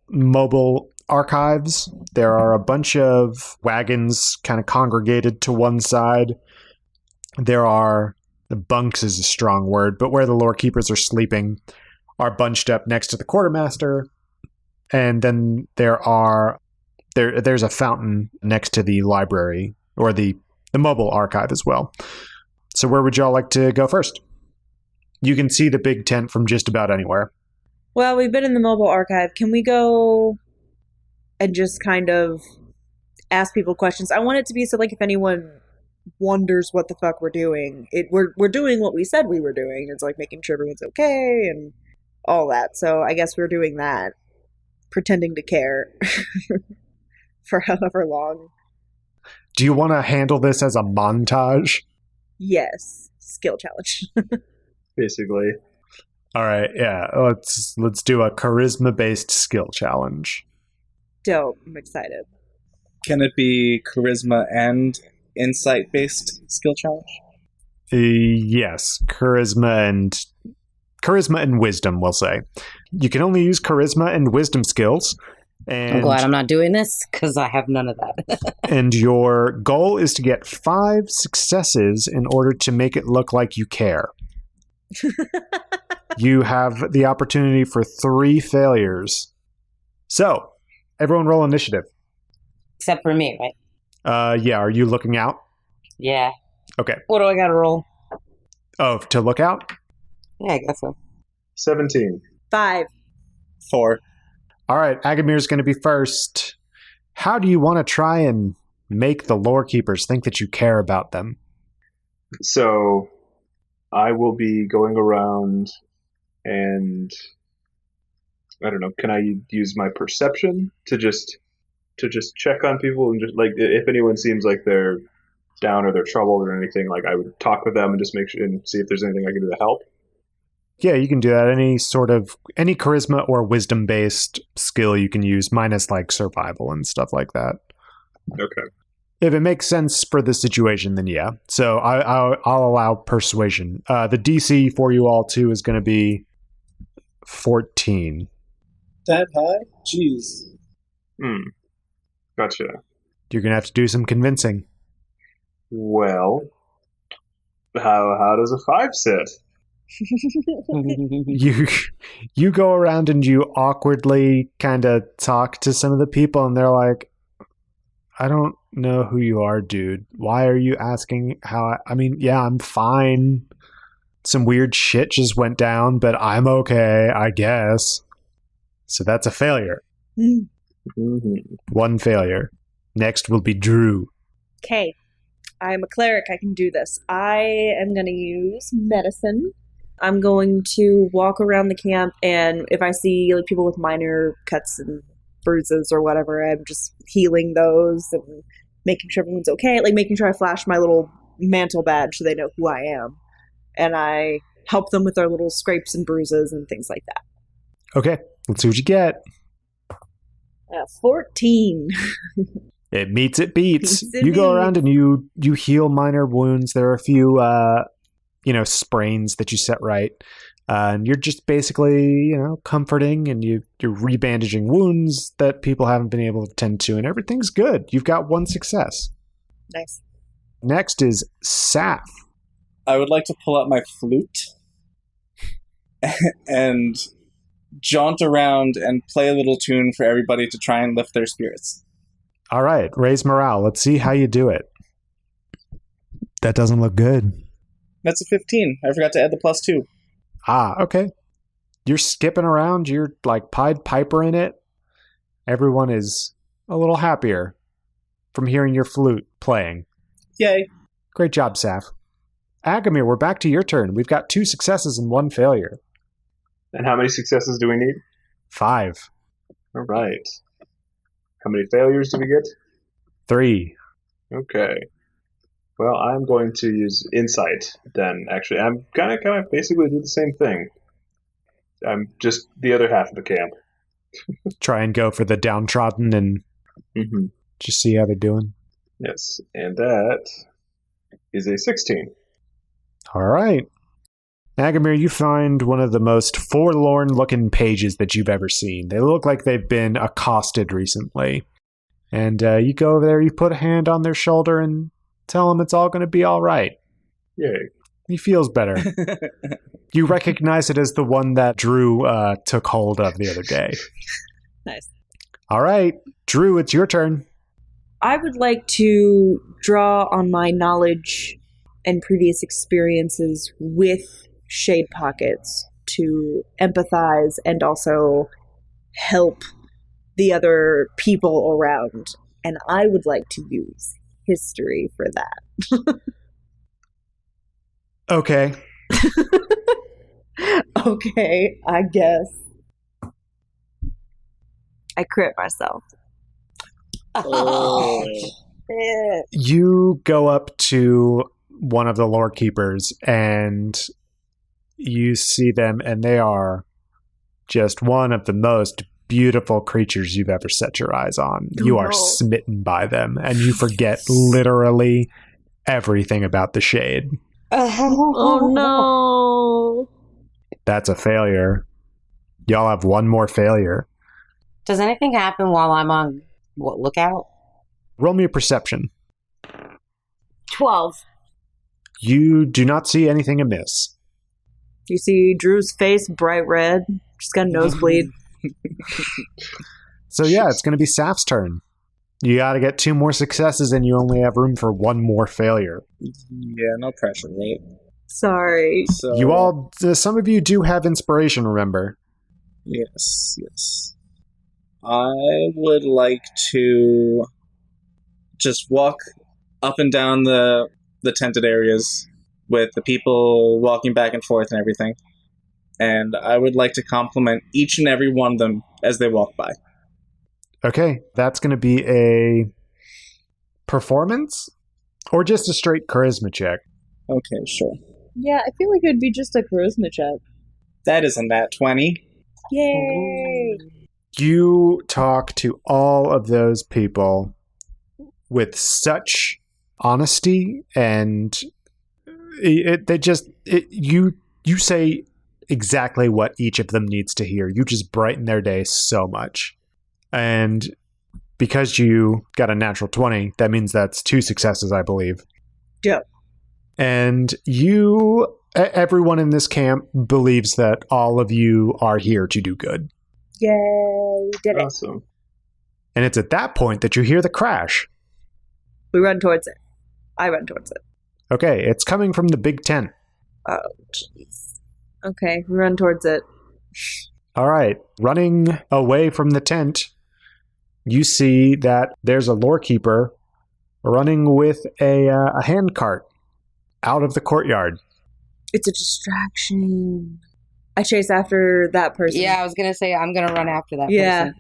S1: mobile archives. There are a bunch of wagons kind of congregated to one side. There are, the bunks is a strong word, but where the Lorekeepers are sleeping are bunched up next to the quartermaster. And then there's a fountain next to the library, or the mobile archive as well. So where would y'all like to go first? You can see the big tent from just about anywhere.
S2: Well, we've been in the mobile archive. Can we go and just kind of ask people questions? I want it to be so, like, if anyone wonders what the fuck we're doing, we're doing what we said we were doing. It's like making sure everyone's okay and all that. So I guess we're doing that, pretending to care for however long.
S1: Do you want to handle this as a montage?
S2: Yes. Skill challenge.
S4: Basically.
S1: All right, yeah. Let's do a charisma-based skill challenge.
S2: Dope. I'm excited.
S3: Can it be charisma and insight-based skill challenge?
S1: Yes, charisma and wisdom, we'll say. You can only use charisma and wisdom skills. And
S5: I'm glad I'm not doing this because I have none of that.
S1: And your goal is to get 5 successes in order to make it look like you care. You have the opportunity for 3 failures. So, everyone roll initiative.
S5: Except for me, right?
S1: Yeah, are you looking out?
S5: Yeah.
S1: Okay.
S5: What do I gotta roll?
S1: Oh, to look out?
S5: Yeah, I guess so.
S4: 17.
S2: 5.
S3: 4.
S1: All right, Agamir's going to be first. How do you want to try and make the Lorekeepers think that you care about them?
S4: So I will be going around and I don't know, can I use my perception to just check on people and just, like, if anyone seems like they're down or they're troubled or anything, like, I would talk with them and just make sure and see if there's anything I can do to help?
S1: Yeah, you can do that. Any charisma or wisdom-based skill you can use, minus, like, survival and stuff like that.
S4: Okay.
S1: If it makes sense for the situation, then yeah. So I'll allow persuasion. The DC for you all, too, is going to be 14.
S3: That high? Jeez.
S4: Gotcha.
S1: You're going to have to do some convincing.
S4: Well, how does a 5 sit?
S1: You go around and you awkwardly kind of talk to some of the people, and they're like, I don't know who you are, dude. Why are you asking how I mean, yeah, I'm fine. Some weird shit just went down, but I'm okay, I guess. So that's a failure.
S4: Mm-hmm.
S1: 1 failure. Next will be Drew.
S2: Okay. I'm a cleric. I can do this. I am going to use medicine. I'm going to walk around the camp, and if I see like people with minor cuts and bruises or whatever, I'm just healing those and making sure everyone's okay. Like making sure I flash my little mantle badge so they know who I am, and I help them with their little scrapes and bruises and things like that.
S1: Okay, let's see what you get.
S2: 14.
S1: It meets, it beats.
S2: Beats it
S1: You go
S2: beats.
S1: around and you heal minor wounds. There are a few, sprains that you set right. And you're just basically, comforting, and you're rebandaging wounds that people haven't been able to tend to, and everything's good. You've got one success.
S2: Nice.
S1: Next is Saf.
S3: I would like to pull out my flute and jaunt around and play a little tune for everybody to try and lift their spirits.
S1: All right, raise morale. Let's see how you do it. That doesn't look good.
S3: That's a 15. I forgot to add the +2.
S1: Ah, okay. You're skipping around. You're like Pied Piper in it. Everyone is a little happier from hearing your flute playing.
S3: Yay.
S1: Great job, Saf. Agamir, we're back to your turn. We've got 2 successes and 1 failure.
S4: And how many successes do we need?
S1: 5.
S4: All right. How many failures do we get?
S1: 3.
S4: Okay. Well, I'm going to use insight then. Actually, I'm kind of basically do the same thing. I'm just the other half of the camp.
S1: Try and go for the downtrodden and
S4: Mm-hmm.
S1: just see how they're doing.
S4: Yes, and that is a 16.
S1: All right. Agamir, you find one of the most forlorn-looking pages that you've ever seen. They look like they've been accosted recently. And you go over there, you put a hand on their shoulder, and tell them it's all going to be all right.
S4: Yay.
S1: He feels better. You recognize it as the one that Drew took hold of the other day.
S2: Nice.
S1: All right. Drew, it's your turn.
S2: I would like to draw on my knowledge and previous experiences with Shade Pockets to empathize and also help the other people around. And I would like to use history for that.
S1: Okay.
S2: Okay, I guess. I crit myself.
S3: Oh.
S2: Eh.
S1: You go up to one of the Lorekeepers and you see them, and they are just one of the most beautiful creatures you've ever set your eyes on. You are
S2: No.
S1: smitten by them, and you forget literally everything about the shade.
S2: Oh no.
S1: That's a failure. Y'all have one more failure.
S5: Does anything happen while I'm on lookout?
S1: Roll me a perception.
S5: 12.
S1: You do not see anything amiss.
S2: You see Drew's face bright red. She's got a nosebleed.
S1: So yeah, it's going to be Saf's turn. You got to get 2 more successes, and you only have room for 1 more failure.
S3: Yeah, no pressure, right?
S2: Sorry.
S3: So
S1: You all, some of you do have inspiration, remember?
S3: Yes, yes. I would like to just walk up and down the tented areas with the people walking back and forth and everything. And I would like to compliment each and every one of them as they walk by.
S1: Okay, that's going to be a performance or just a straight charisma check.
S3: Okay, sure.
S2: Yeah, I feel like it would be just a charisma check.
S3: That is a nat 20.
S2: Yay!
S1: You talk to all of those people with such honesty, and you say exactly what each of them needs to hear. You just brighten their day so much. And because you got a natural 20, that means that's 2 successes, I believe.
S2: Yep.
S1: And everyone in this camp believes that all of you are here to do good.
S2: Yay! We did it.
S4: Awesome.
S1: And it's at that point that you hear the crash.
S2: We run towards it. I run towards it.
S1: Okay, it's coming from the big tent.
S2: Oh, jeez. Okay, we run towards it.
S1: All right, running away from the tent, you see that there's a Lorekeeper running with a hand cart out of the courtyard.
S2: It's a distraction. I chase after that person.
S5: Yeah, I was gonna say I'm gonna run after that
S2: Yeah,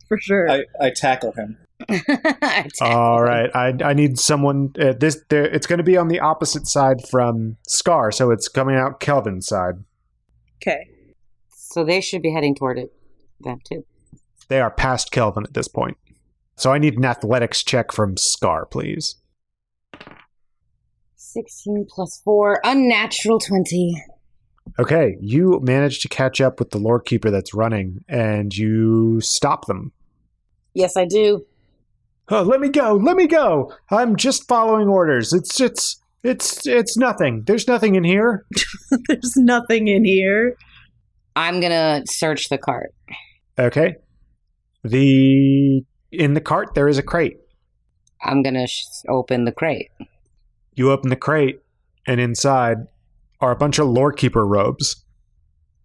S2: for sure.
S3: I tackle him.
S5: person.
S1: All right. I need someone. It's going to be on the opposite side from Scar, so it's coming out Kelvin's side.
S2: Okay.
S5: So they should be heading toward it then too.
S1: They are past Kelvin at this point. So I need an athletics check from Scar, please.
S5: 16 plus 4, unnatural 20.
S1: Okay, you manage to catch up with the Lorekeeper that's running, and you stop them.
S5: Yes, I do.
S1: Oh, let me go! Let me go! I'm just following orders. It's nothing. There's nothing in here.
S2: There's nothing in here.
S5: I'm gonna search the cart.
S1: Okay. In the cart there is a crate.
S5: I'm gonna open the crate.
S1: You open the crate, and inside are a bunch of Lorekeeper robes.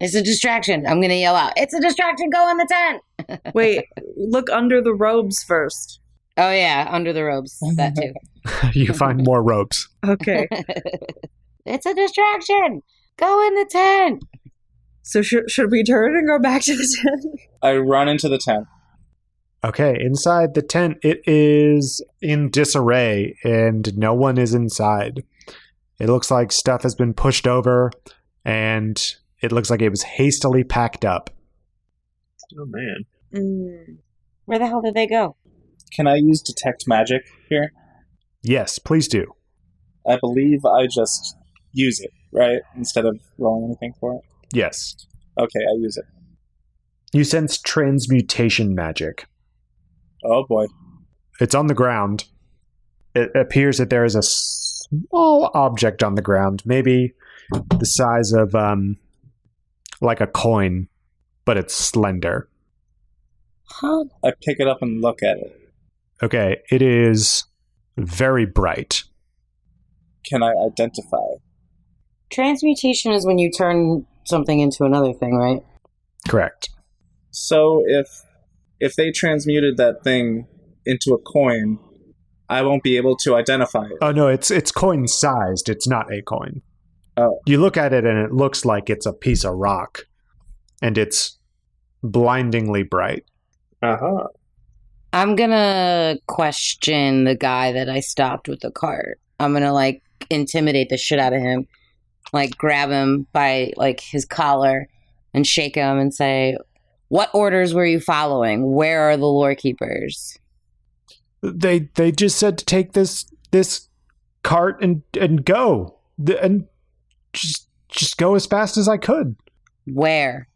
S5: It's a distraction. I'm gonna yell out, "It's a distraction! Go in the tent!"
S2: Wait, look under the robes first.
S5: Oh yeah, under the robes. That too.
S1: You find more robes.
S2: Okay.
S5: It's a distraction! Go in the tent!
S2: So should we turn and go back to the tent?
S3: I run into the tent.
S1: Okay, inside the tent, it is in disarray, and no one is inside. It looks like stuff has been pushed over, and it looks like it was hastily packed up.
S4: Oh, man.
S5: Where the hell did they go?
S3: Can I use detect magic here?
S1: Yes, please do.
S3: I believe I just use it, right? Instead of rolling anything for it?
S1: Yes.
S3: Okay, I use it.
S1: You sense transmutation magic.
S3: Oh boy.
S1: It's on the ground. It appears that there is a small object on the ground, maybe the size of, like a coin, but it's slender.
S5: Huh?
S3: I pick it up and look at it.
S1: Okay, it is very bright.
S3: Can I identify?
S5: Transmutation is when you turn something into another thing, right?
S1: Correct.
S3: So if they transmuted that thing into a coin, I won't be able to identify it.
S1: Oh no, it's coin sized. It's not a coin.
S3: Oh.
S1: You look at it and it looks like it's a piece of rock, and it's blindingly bright.
S4: Uh-huh.
S5: I'm gonna question the guy that I stopped with the cart. I'm gonna, like, intimidate the shit out of him. Like, grab him by, like, his collar and shake him and say, "What orders were you following? Where are the Lorekeepers?"
S1: They just said to take this cart and go, and just go as fast as I could
S5: Where?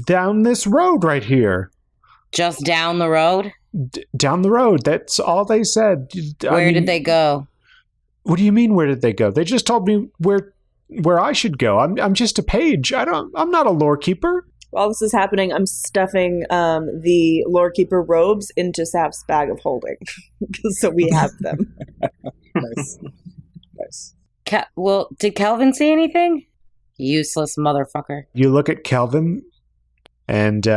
S1: down this road right here.
S5: Just down the road?
S1: Down the road. That's all they said.
S5: Where did they go?
S1: What do you mean? Where did they go? They just told me where I should go. I'm just a page. I'm not a Lorekeeper.
S2: While this is happening, I'm stuffing the Lorekeeper robes into Saf's bag of holding, so we have them.
S3: Nice. Nice.
S5: Well, did Kelvin see anything? Useless motherfucker.
S1: You look at Kelvin, and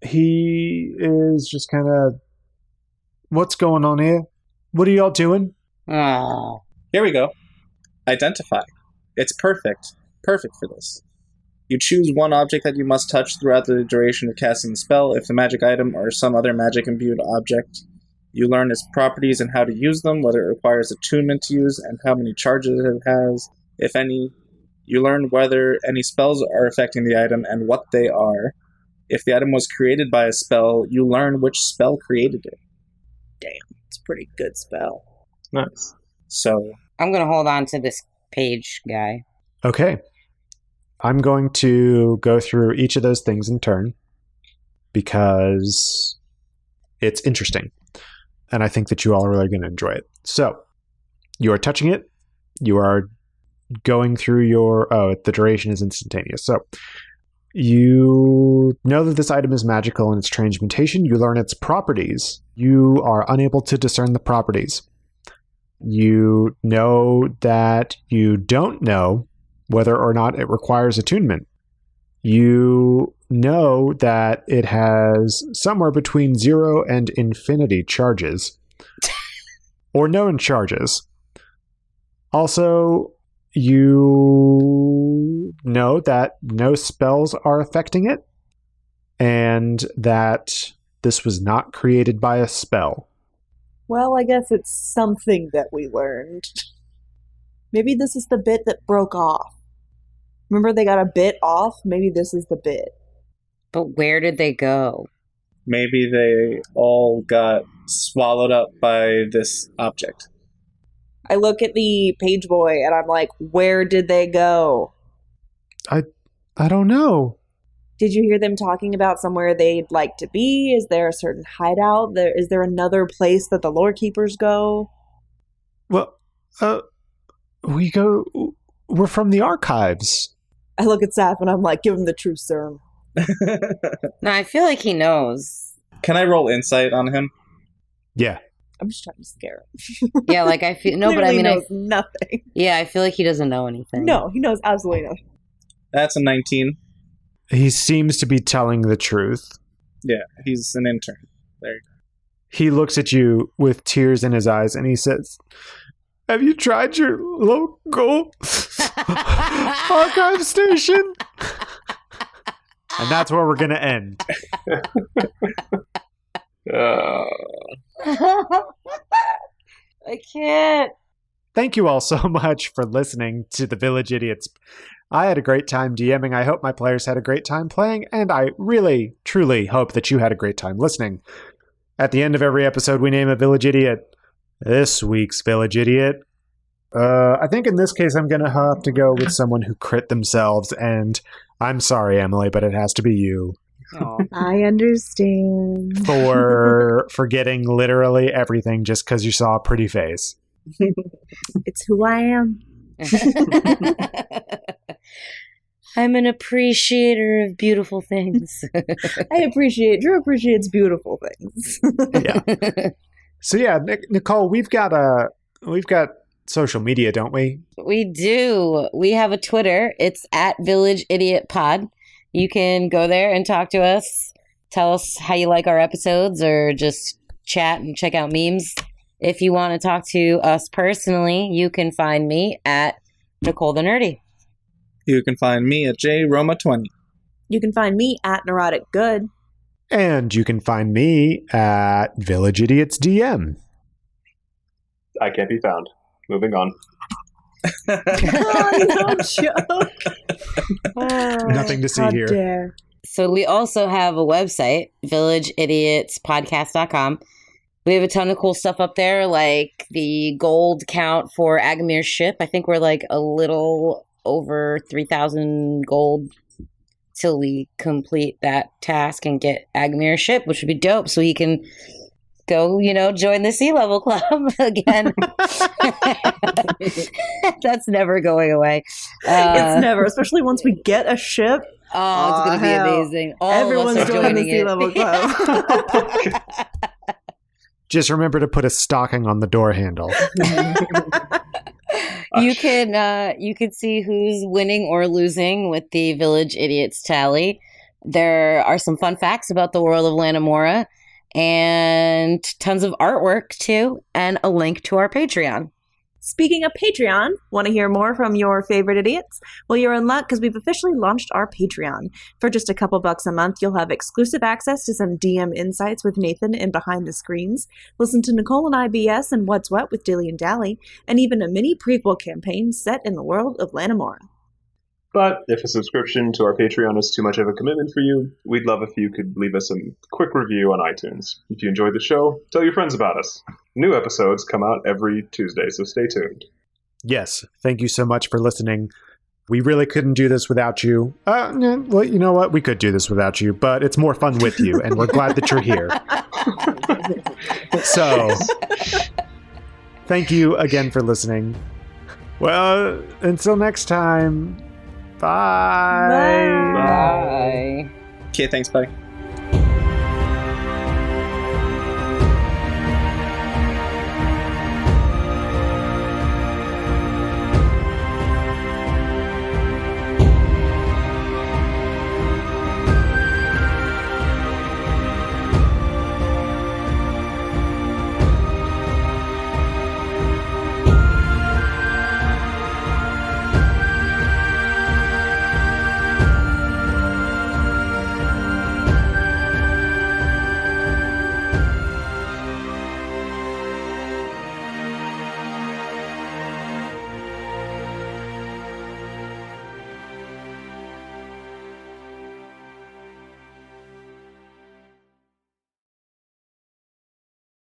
S1: he is just kind of, what's going on here? What are y'all doing?
S5: Oh.
S3: Here we go. Identify. It's perfect. Perfect for this. You choose one object that you must touch throughout the duration of casting the spell. If the magic item or some other magic-imbued object, you learn its properties and how to use them, whether it requires attunement to use, and how many charges it has, if any. You learn whether any spells are affecting the item and what they are. If the item was created by a spell, you learn which spell created it.
S2: Damn, it's a pretty good spell.
S4: Nice.
S3: So,
S5: I'm going to hold on to this page guy.
S1: Okay. I'm going to go through each of those things in turn because it's interesting. And I think that you all are really going to enjoy it. So, you are touching it. You are going through the duration is instantaneous. So, you know that this item is magical in its transmutation. You learn its properties. You are unable to discern the properties. You know that you don't know whether or not it requires attunement. You know that it has somewhere between 0 and infinity charges. Or no charges. Also, you know that no spells are affecting it, and that this was not created by a spell.
S2: Well, I guess it's something that we learned. Maybe this is the bit that broke off. Remember they got a bit off? Maybe this is the bit.
S5: But where did they go?
S3: Maybe they all got swallowed up by this object.
S2: I look at the page boy and I'm like, where did they go?
S1: I don't know.
S2: Did you hear them talking about somewhere they'd like to be? Is there a certain hideout? Is there another place that the Lorekeepers go?
S1: Well, we're from the archives.
S2: I look at Saf and I'm like, give him the truth serum.
S5: No, I feel like he knows.
S3: Can I roll insight on him?
S1: Yeah.
S2: I'm just trying to scare him.
S5: Yeah, like I feel no, but I mean,
S2: knows nothing.
S5: Yeah, I feel like he doesn't know anything.
S2: No, he knows absolutely nothing.
S3: That's a 19.
S1: He seems to be telling the truth.
S3: Yeah, he's an intern. There you go.
S1: He looks at you with tears in his eyes and he says, "Have you tried your local archive station?" And that's where we're going to end.
S5: I can't.
S1: Thank you all so much for listening to the Village Idiots. I had a great time DMing. I hope my players had a great time playing, and I really, truly hope that you had a great time listening. At the end of every episode, we name a Village Idiot. This week's Village Idiot. I think in this case, I'm going to have to go with someone who crit themselves, and I'm sorry, Emily, but it has to be you.
S2: I understand.
S1: For forgetting literally everything just because you saw a pretty face.
S2: It's who I am.
S5: I'm an appreciator of beautiful things.
S2: Drew appreciates beautiful things.
S1: Yeah. So yeah, Nicole, we've got social media, don't we?
S5: We do. We have a Twitter. It's at Village Idiot Pod. You can go there and talk to us. Tell us how you like our episodes or just chat and check out memes. If you want to talk to us personally, you can find me at Nicole the Nerdy.
S3: You can find me at JRoma20.
S2: You can find me at Neurotic Good.
S1: And you can find me at Village Idiots DM.
S4: I can't be found. Moving on.
S2: Oh, no joke.
S1: Nothing to see
S2: How
S1: here.
S2: Dare.
S5: So we also have a website, villageidiotspodcast.com. We have a ton of cool stuff up there, like the gold count for Agamir's ship. I think we're like a little over 3,000 gold till we complete that task and get Agamir's ship, which would be dope. So he can go, join the Sea Level Club again. That's never going away.
S2: It's never, especially once we get a ship.
S5: Oh, it's going to be amazing.
S2: Everyone's joining the Sea
S5: it.
S2: Level Club.
S1: Just remember to put a stocking on the door handle.
S5: You can see who's winning or losing with the Village Idiots tally. There are some fun facts about the world of Lanamora and tons of artwork too, and a link to our Patreon.
S2: Speaking of Patreon, want to hear more from your favorite idiots? Well, you're in luck because we've officially launched our Patreon. For just a couple bucks a month, you'll have exclusive access to some DM insights with Nathan and Behind the Screens, listen to Nicole and I BS and What's What with Dilly and Dally, and even a mini prequel campaign set in the world of Lanamora.
S4: But if a subscription to our Patreon is too much of a commitment for you, we'd love if you could leave us a quick review on iTunes. If you enjoyed the show, tell your friends about us. New episodes come out every Tuesday, so stay tuned.
S1: Yes, thank you so much for listening. We really couldn't do this without you. Well, you know what? We could do this without you, but it's more fun with you, and we're glad that you're here. So, thank you again for listening. Well, until next time, bye.
S2: Bye.
S5: Bye.
S3: Okay, thanks, buddy.